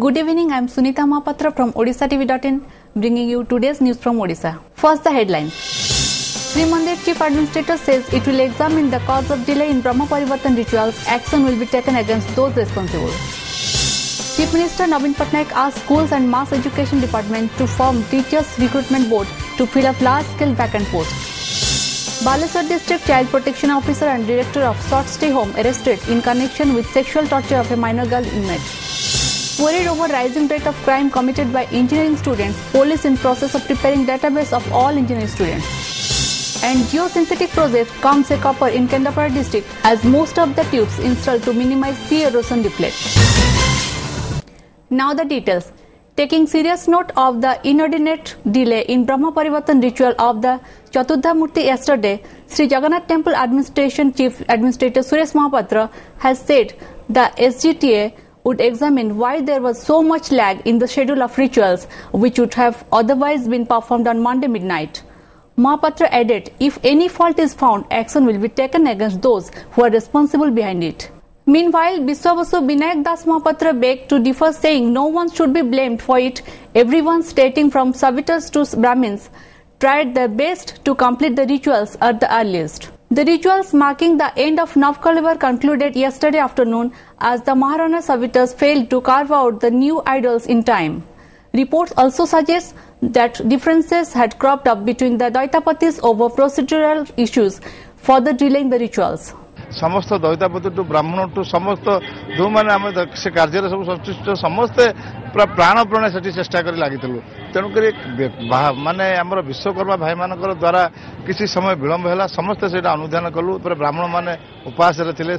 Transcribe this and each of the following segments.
Good evening, I am Sunita Mahapatra from odishatv.in bringing you today's news from Odisha. First, the headlines. Sri Mandir Chief Administrator says it will examine the cause of delay in Brahma Parivartan rituals. Action will be taken against those responsible. Chief Minister Naveen Patnaik asked Schools and Mass Education Department to form Teachers Recruitment Board to fill up large-scale vacant posts. Baleswar District Child Protection Officer and Director of Short Stay Home arrested in connection with sexual torture of a minor girl inmate. Worried over rising rate of crime committed by engineering students, police in process of preparing database of all engineering students. And geosynthetic project comes a copper in Kendapara district as most of the tubes installed to minimize sea erosion deflate. Now the details. Taking serious note of the inordinate delay in Brahma Parivartan ritual of the Chaturdha Murti yesterday, Sri Jagannath Temple Administration Chief Administrator Suresh Mahapatra has said the SGTA would examine why there was so much lag in the schedule of rituals which would have otherwise been performed on Monday midnight. Mahapatra added, if any fault is found, action will be taken against those who are responsible behind it. Meanwhile, Biswabasu Binayak Das Mahapatra begged to differ, saying no one should be blamed for it. Everyone, stating from Savitas to Brahmins, tried their best to complete the rituals at the earliest. The rituals marking the end of Navkalevar concluded yesterday afternoon as the Maharana Savitas failed to carve out the new idols in time. Reports also suggest that differences had cropped up between the Daitapatis over procedural issues, further delaying the rituals. समस्त Daitapati to ब्राह्मण to समस्त जो मैंने आम से कार्य सब संश्लिष्ट समस्ते पूरा प्राणप्राण से चेष्टा कर लगी तेणुक माने आमर विश्वकर्मा भाई मान द्वारा किसी समय विलंब है समस्ते से अनुधान कलु ब्राह्मण मैंने उपास थे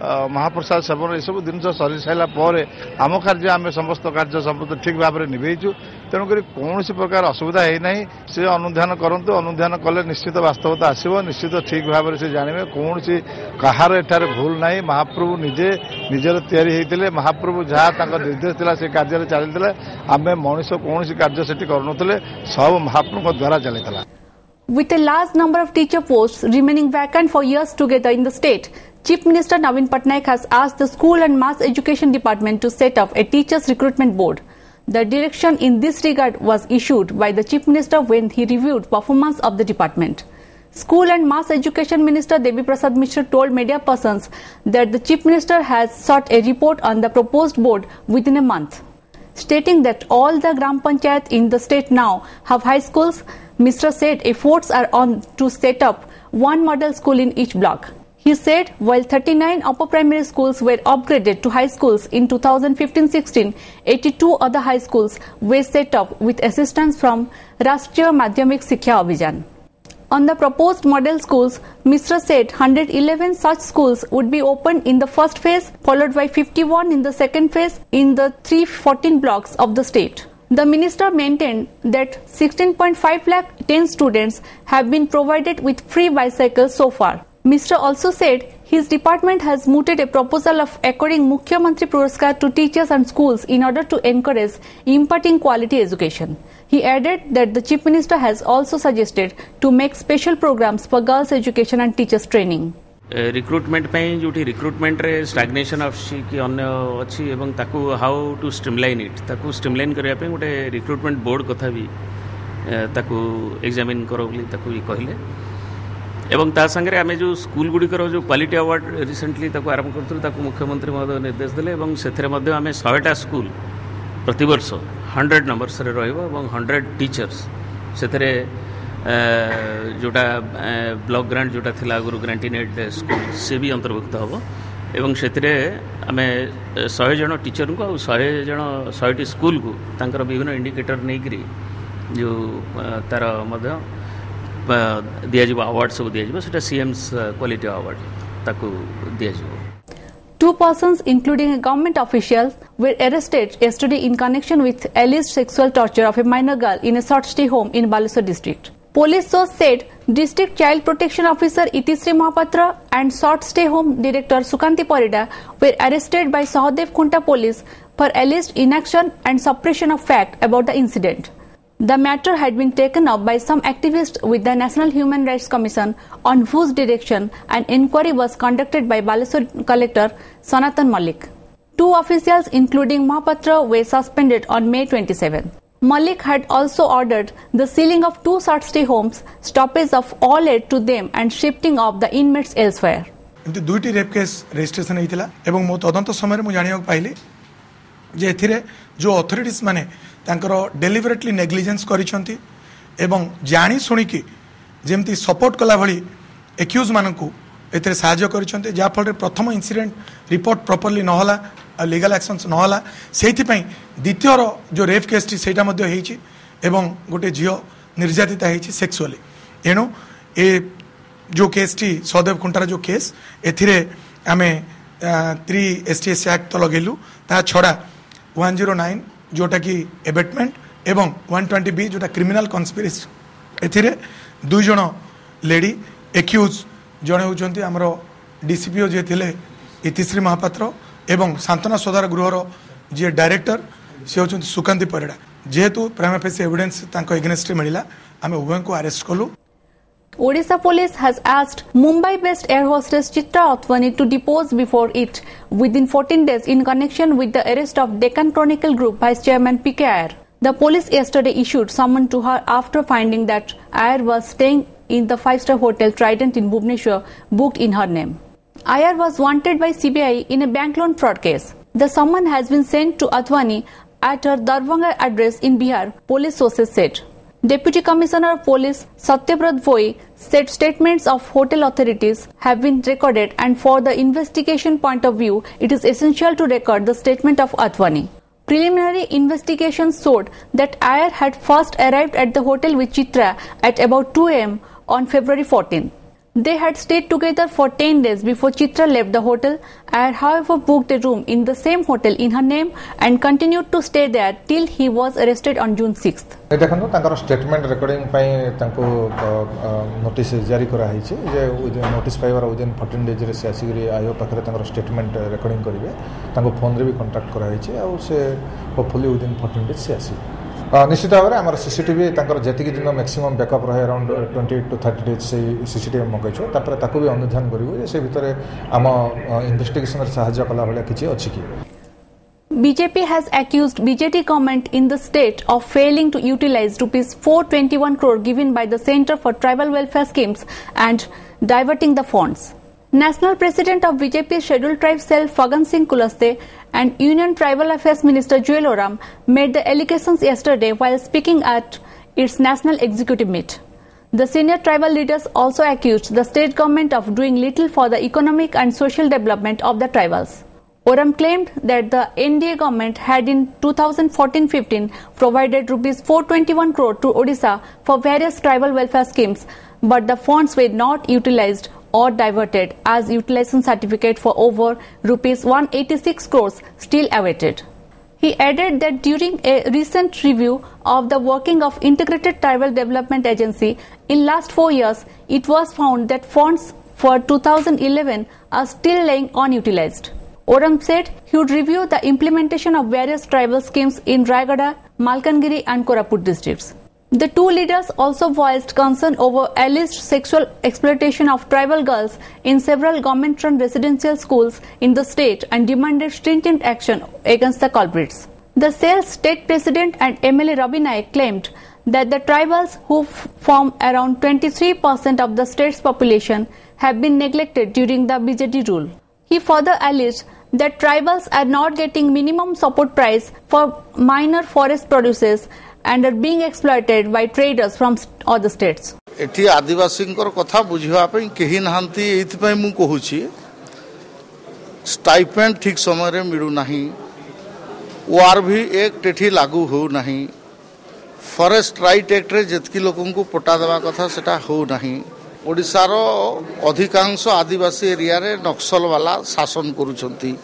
महाप्रसाद सेवन ये सब जिन सरी सारापर आम कार्य आम समस्त कार्य समस्त ठीक भाव में निभेचु तेणुक कौन प्रकार असुविधा है से अनुधान करूँ अनुधान कले निश्चित वास्तवता आसो निश्चित ठीक भाव में से जानवे कौन कहार एठार भूल ना महाप्रभु निजे निजर तैयारी होते महाप्रभु जहाँ निर्देश था से कार्य चलते आम मनीष कौन कार्य से करूँ सब महाप्रभु द्वारा चलता. With a large number of teacher posts remaining vacant for years together in the state, Chief Minister Naveen Patnaik has asked the School and Mass Education Department to set up a Teachers Recruitment Board. The direction in this regard was issued by the Chief Minister when he reviewed performance of the department. School and Mass Education Minister Devi Prasad Mishra told media persons that the Chief Minister has sought a report on the proposed board within a month. Stating that all the Gram Panchayat in the state now have high schools, Mishra said efforts are on to set up one model school in each block. He said while 39 upper primary schools were upgraded to high schools in 2015-16, 82 other high schools were set up with assistance from Rashtriya Madhyamik Shiksha Abhiyan. On the proposed model schools, Mishra said 111 such schools would be opened in the first phase, followed by 51 in the second phase in the 314 blocks of the state. The minister maintained that 16.5 lakh 10 students have been provided with free bicycles so far. Mishra also said his department has mooted a proposal of according Mukhyamantri Puraskar to teachers and schools in order to encourage imparting quality education. He added that the Chief Minister has also suggested to make special programs for girls' education and teachers' training. Recruitment ପାଇଁ जोटी recruitment रे stagnation अछि कि अन्य अछि एवं ताकू how to streamline it ताकू streamline करिया पे गोटे recruitment board कथा भी ताकू examine करो बोली ताकू भी कहले एवं ता संगे आमे जो स्कूल गुडी करो जो क्वालिटी अवार्ड रिसेंटली ताकू आरंभ करथु ताकू मुख्यमंत्री महोदय निर्देश देले एवं सेथरे मध्ये आमे 100टा स्कूल प्रति वर्ष 100 नंबर्स रे रहइबो एवं 100 टीचर्स सेथरे जोटा ब्लॉक ग्रांट जोटा थिला गुरु ग्रांटिनेड स्कूल से भी अंतर्भुक्त हम एवं से आम 100 जन टीचर को 100 जन 100टी स्कूल को तांकर विभिन्न इंडिकेटर नहीं जो तार दिज्व अवार्ड सब दिज्व सीएम्स क्वालिटी अवार्ड ताकू दिज्व. 2 persons, including a government official, were arrested yesterday in connection with alleged sexual torture of a minor girl in a short stay home in Baleswar district. Police source said District Child Protection Officer Itisri Mahapatra and Short Stay Home Director Sukanti Parida were arrested by Sahadev Khunta Police for alleged inaction and suppression of fact about the incident. The matter had been taken up by some activists with the National Human Rights Commission, on whose direction an inquiry was conducted by Baleswar Collector Sanatan Malik. 2 officials, including Mahapatra, were suspended on May 27. Malik had also ordered the sealing of 2 short-stay homes, stoppage of all aid to them, and shifting of the inmates elsewhere. एमती दुईटी rape case registration होता एवं मो तदंत समय में जाना पाइली जे एथिरे जो अथॉरिटीज माने तांकर डेलिबरेटली नेग्लिजेंस करिसंती एवं जानी सुनिकी जेमती सपोर्ट कला भली एक्यूज मानकू एथिरे सहायता करिसंती जा फल प्रथम इंसिडेंट रिपोर्ट प्रॉपर्ली नहला लीगल एक्शंस नहला सेति पई द्वितीय जो रेप केस टी सेटा मध्ये हेछि एवं गोटे झियो निर्यातिता हेछि सेक्सुअली एणु ए जो केस टी सौदेव खुंटार जो केस एथिरे आमे 3 STS एक्ट तो लगेलु ता छड़ा 109 जोटा की एबेटमेंट एवं 120B जोटा क्रिमिनल कन्स्पिरेसी एथिरे 2 जण लेडी एक्यूज जणे होचंती हमरो डीसीपीओ जे थिले इतिश्री महापात्र एवं सांत्वना सदार गृहर जे डायरेक्टर से होचंती सुकांती परिडा जेहेतु प्राइमा फेसी एविडेंस तांको एगेंस्ट मिलिला आमे उभय को अरेस्ट कलु. Odisha police has asked Mumbai-based air hostess Chitra Athwani to depose before it within 14 days in connection with the arrest of Deccan Chronicle Group Vice Chairman P.K. Iyer. The police yesterday issued summon to her after finding that Iyer was staying in the 5-star hotel Trident in Bhubaneswar booked in her name. Iyer was wanted by CBI in a bank loan fraud case. The summon has been sent to Athwani at her Darbhanga address in Bihar, police sources said. Deputy Commissioner of Police Satyabrat Voi said statements of hotel authorities have been recorded and for the investigation point of view, it is essential to record the statement of Athwani. Preliminary investigations showed that Iyer had first arrived at the hotel with Chitra at about 2 a.m. on February 14. They had stayed together for 10 days before Chitra left the hotel. Iyer, however, booked a room in the same hotel in her name and continued to stay there till he was arrested on June 6th. देखो तांकर statement recording पई तांको notice जारी करा हिचे जे notice पाइबार within 14 days रे से आसीगरी आयो पाखरे तांकर स्टेटमेंट रिकॉर्डिंग करिवे तांको फोन रे भी कांटेक्ट करा हिचे आ से होपफुली विदिन 14 डेज से आसी निश्चित भाव में आम सीसीटीवी जति दिन मैक्सिमम बैकअप रहे अराउंड 28 to 30 डेज से सीसीटीवी मगैछु तापर ताकू भी अनुधान करिवो से भितर आम इन्वेस्टिगेशन रे सहायता कला भले किछि अछि कि. BJP has accused BJP government in the state of failing to utilize rupees 421 crore given by the Centre for Tribal Welfare Schemes and diverting the funds. National President of BJP Scheduled Tribe Cell Fagan Singh Kulaste and Union Tribal Affairs Minister Joel Oram made the allegations yesterday while speaking at its national executive meet. The senior tribal leaders also accused the state government of doing little for the economic and social development of the tribals. Oram claimed that the NDA government had in 2014-15 provided rupees 421 crore to Odisha for various tribal welfare schemes, but the funds were not utilized or diverted as utilization certificate for over rupees 186 crores still awaited. He added that during a recent review of the working of Integrated Tribal Development Agency in last 4 years, it was found that funds for 2011 are still lying unutilized. Oram said he would review the implementation of various tribal schemes in Rayagada, Malkangiri and Koraput districts. The two leaders also voiced concern over alleged sexual exploitation of tribal girls in several government-run residential schools in the state and demanded stringent action against the culprits. The cell's state president and MLA Ravi Naik claimed that the tribals, who form around 23% of the state's population, have been neglected during the BJD rule. He further alleged that tribals are not getting minimum support price for minor forest produces and are being exploited by traders from other states. एठी आदिवासींकर कथा बुझिबा पई केही नहांती एथि पई मु कहूची stipend ठीक समय रे मिलु नाही वार भी एक टेठी लागू हो नाही फॉरेस्ट राइट एक्ट रे जतकी लोकन को पटा देवा कथा सेटा हो नाही ओडिसा रो अधिकांश आदिवासी एरिया रे नक्सल वाला शासन करूछंती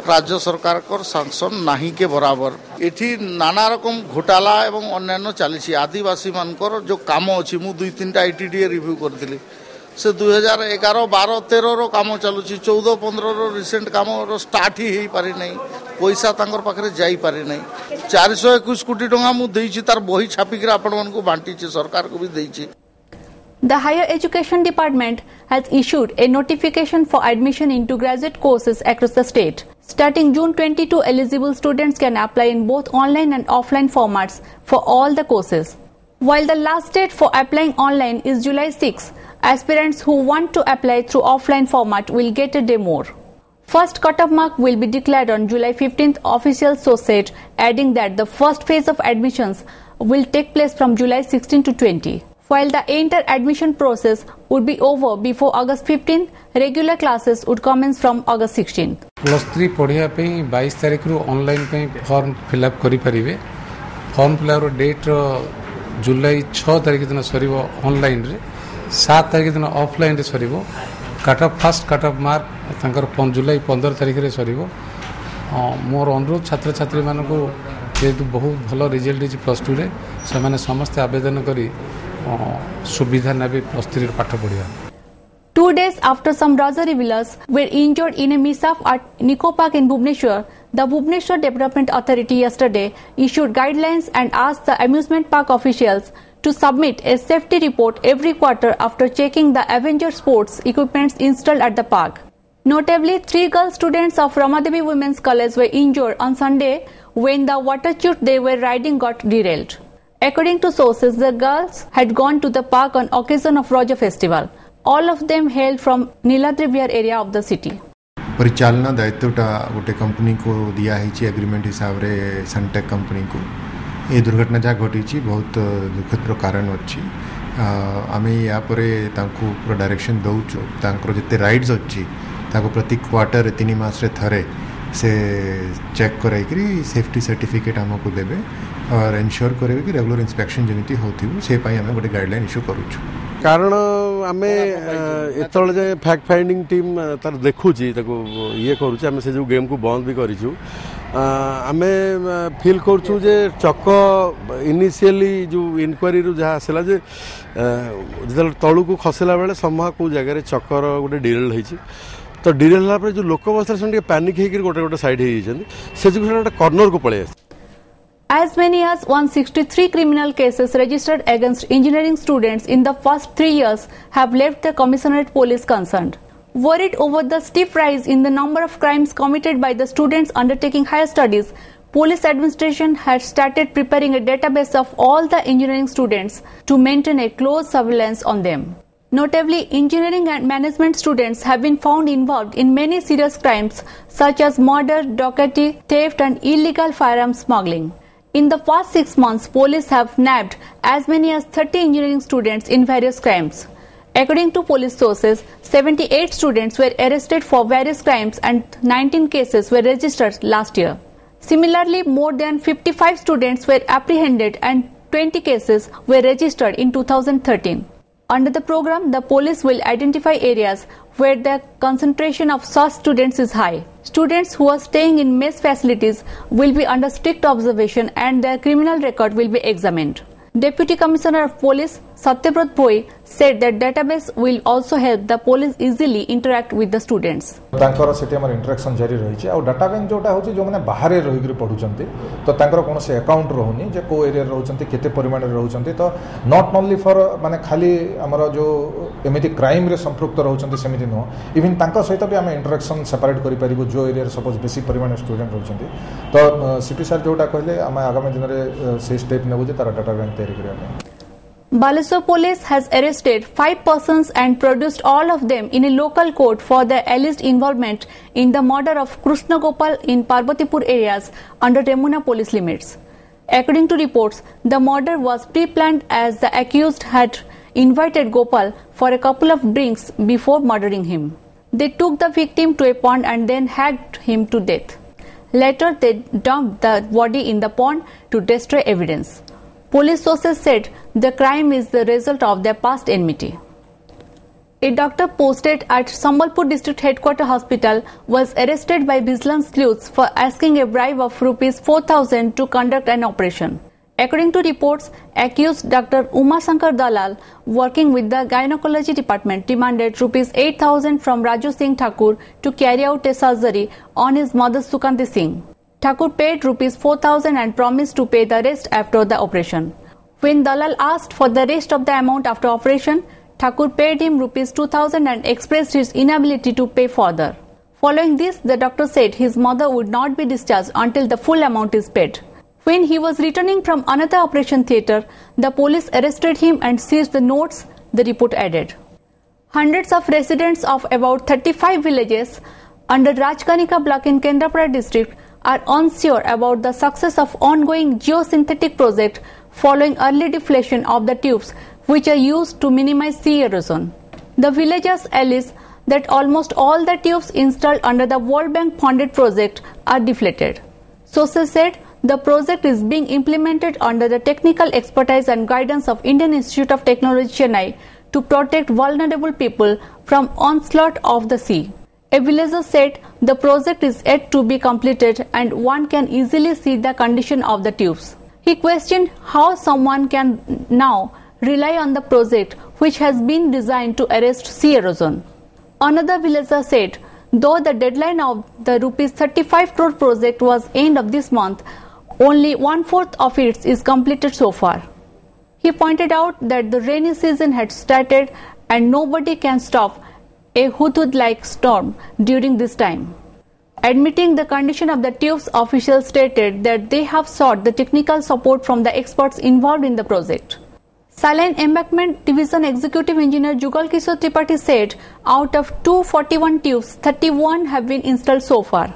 राज्य सरकार कर शासन नहीं के बराबर एठी नाना रकम घोटाला एवं अन्यान्य चली आदिवासी मानकर जो काम अच्छी मु 2-3टा ITDA रिव्यू करथिली से 2011, 12, 13 रो काम चलुची 14, 15 रो रिसेंट काम रो स्टार्ट ही हेई पारि नै पैसा तांकर पाखरे जाई पारि नै 421 कोटी टंका मु देइची तार बही छापी के आपण मन को बांटी छी सरकार को भी देइची. The Higher Education Department has issued a notification for admission into graduate courses across the state. Starting June 22, eligible students can apply in both online and offline formats for all the courses. While the last date for applying online is July 6, aspirants who want to apply through offline format will get a day more. First cut-off mark will be declared on July 15th, official source said, adding that the first phase of admissions will take place from July 16 to 20. While the entire admission process would be over before August 15, regular classes would commence from August 16. +3 पढ़िया पे 22 तारीख रु online पे form fill up करि परिबे form fill up date जुलाई 6 तारीख दिन सरीबो online रे 7 तारीख दिन ऑफलाइन रे सरीबो cut off first cut off mark तांकर जुलाई 15 तारीख रे सरीबो मोर अनुरोध छात्र छात्री मानको जेतु बहुत भलो रिजल्ट इज +2 रे से माने समस्त आवेदन करी सुविधा नेबे +3 पाठ पढ़िया. 2 days after some rosary revelers were injured in a mishap at Nico Park in Bhubaneswar, the Bhubaneswar Development Authority yesterday issued guidelines and asked the amusement park officials to submit a safety report every quarter after checking the Avenger sports equipments installed at the park. Notably, 3 girl students of Ramadevi Women's College were injured on Sunday when the water chute they were riding got derailed. According to sources, the girls had gone to the park on occasion of Raja festival. All of them hailed from Niladri Vihar area of the city. परिचालना दायित्वटा गोटे company को दिया है agreement हिसाब रे Sunteck company को ये दुर्घटना जहाँ घटी बहुत दुखद कारण अच्छी आम या पूरा डायरेक्शन दौचु जिते राइड्स अच्छी प्रति क्वार्टर 3 मास रे थरे से चेक कराई सेफ्टी सर्टिफिकेट आमको देवे और एनश्योर करेंगे कि रेगुलर इंस्पेक्शन जमी हो से आम गोटे गाइडलाइन इश्यू करूँ कारण आम एत फैक्ट फाइंडिंग टीम तार देखुची ये करुचे आम से जो गेम को बंद भी करूँ आम फिल करूँ जे चक इनिशियली जो इनक्वारी जहाँ आसला जे जो तलू को खसला बेले समूह को जगह चकर गोटे डिरेल होती तो डिरेल है जो लोक बस पैनिक होकर गोटे गोटे साइड से गोटे कर्नर को पलि As many as 163 criminal cases registered against engineering students in the first 3 years have left the Commissionerate Police concerned. Worried over the steep rise in the number of crimes committed by the students undertaking higher studies, Police Administration has started preparing a database of all the engineering students to maintain a close surveillance on them. Notably, engineering and management students have been found involved in many serious crimes such as murder, dockery, theft and illegal firearms smuggling. In the past 6 months, police have nabbed as many as 30 engineering students in various crimes. According to police sources, 78 students were arrested for various crimes and 19 cases were registered last year. Similarly, more than 55 students were apprehended and 20 cases were registered in 2013. Under the program, the police will identify areas where the concentration of such students is high. Students who are staying in mess facilities will be under strict observation and their criminal record will be examined. Deputy Commissioner of Police Satyabrat Bhoi said that database will also help the police easily interact with the students. तांकर सेठी हमर interaction जारी रही छै आ data bank जोटा होछि जो माने बाहर रहि गिर पढुचंती तो तांकर कोनो से अकाउंट रहउनी जे को एरिया रहउचंती केते परिमाण रे रहउचंती तो नॉट ओनली फॉर माने खाली हमर जो एमिति क्राइम रे संपृक्त रहउचंती सेमिति नो इवन तांकर सहित भी हम इंटरेक्शन सेपरेट करि परिबो जो एरिया रे सपोज बेसी परिमाण स्टूडेंट रहउचंती तो सीपी सर जोटा कहले हम आगामी दिन रे से स्टेप नेबो जे तारा डाटा बैंक तैयारी करिया. Baleswar police has arrested 5 persons and produced all of them in a local court for their alleged involvement in the murder of Krishna Gopal in Parbatipur areas under Remuna police limits. According to reports, the murder was pre-planned as the accused had invited Gopal for a couple of drinks before murdering him. They took the victim to a pond and then hacked him to death. Later, they dumped the body in the pond to destroy evidence. Police sources said the crime is the result of their past enmity. A doctor posted at Sambalpur District Headquarters Hospital was arrested by vigilance sleuths for asking a bribe of rupees 4,000 to conduct an operation. According to reports, accused Dr. Uma Shankar Dalal, working with the gynecology department, demanded rupees 8,000 from Raju Singh Thakur to carry out a surgery on his mother Sukanti Singh. Thakur paid rupees 4,000 and promised to pay the rest after the operation. When Dalal asked for the rest of the amount after operation, Thakur paid him rupees 2,000 and expressed his inability to pay further. Following this, the doctor said his mother would not be discharged until the full amount is paid. When he was returning from another operation theatre, the police arrested him and seized the notes, the report added. Hundreds of residents of about 35 villages under Rajkanika block in Kendrapara district are unsure about the success of ongoing geosynthetic project following early deflation of the tubes which are used to minimize sea erosion. The villagers allege that almost all the tubes installed under the World Bank funded project are deflated. Sources said the project is being implemented under the technical expertise and guidance of Indian Institute of Technology Chennai to protect vulnerable people from onslaught of the sea. A villager said the project is yet to be completed and one can easily see the condition of the tubes. He questioned how someone can now rely on the project which has been designed to arrest sea erosion. Another villager said though the deadline of the Rs 35 crore project was end of this month, only 1/4 of it is completed so far. He pointed out that the rainy season had started and nobody can stop a hudhud-like storm during this time. Admitting the condition of the tubes, officials stated that they have sought the technical support from the experts involved in the project. Saline Embankment Division Executive Engineer Jugal Kishore Tripathi said out of 241 tubes, 31 have been installed so far.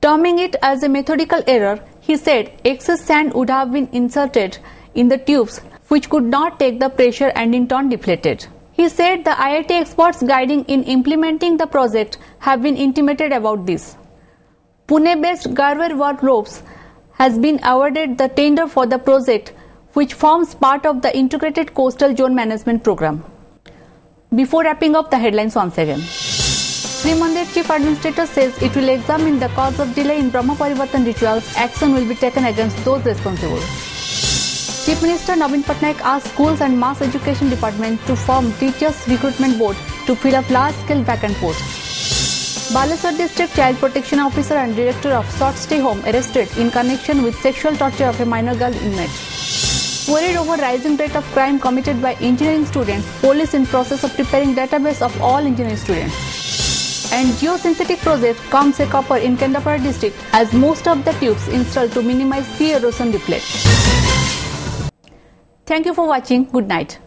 Terming it as a methodical error, he said excess sand would have been inserted in the tubes which could not take the pressure and in turn deflated. He said the IIT experts guiding in implementing the project have been intimated about this. Pune-based Garver World Ropes has been awarded the tender for the project which forms part of the Integrated Coastal Zone Management Program. Before wrapping up the headlines once again, Sri Mandir Chief Administrator says it will examine the cause of delay in Brahma Parivartan rituals. Action will be taken against those responsible. Chief Minister Navin Patnaik asked Schools and Mass Education Department to form Teachers Recruitment Board to fill up large-scale vacant posts. Baleswar District Child Protection Officer and Director of Short Stay Home arrested in connection with sexual torture of a minor girl inmate. Worried over rising rate of crime committed by engineering students, police in process of preparing database of all engineering students. And geosynthetic project comes a copper in Kendrapara district as most of the tubes installed to minimize sea erosion deflate. Thank you for watching. Good night.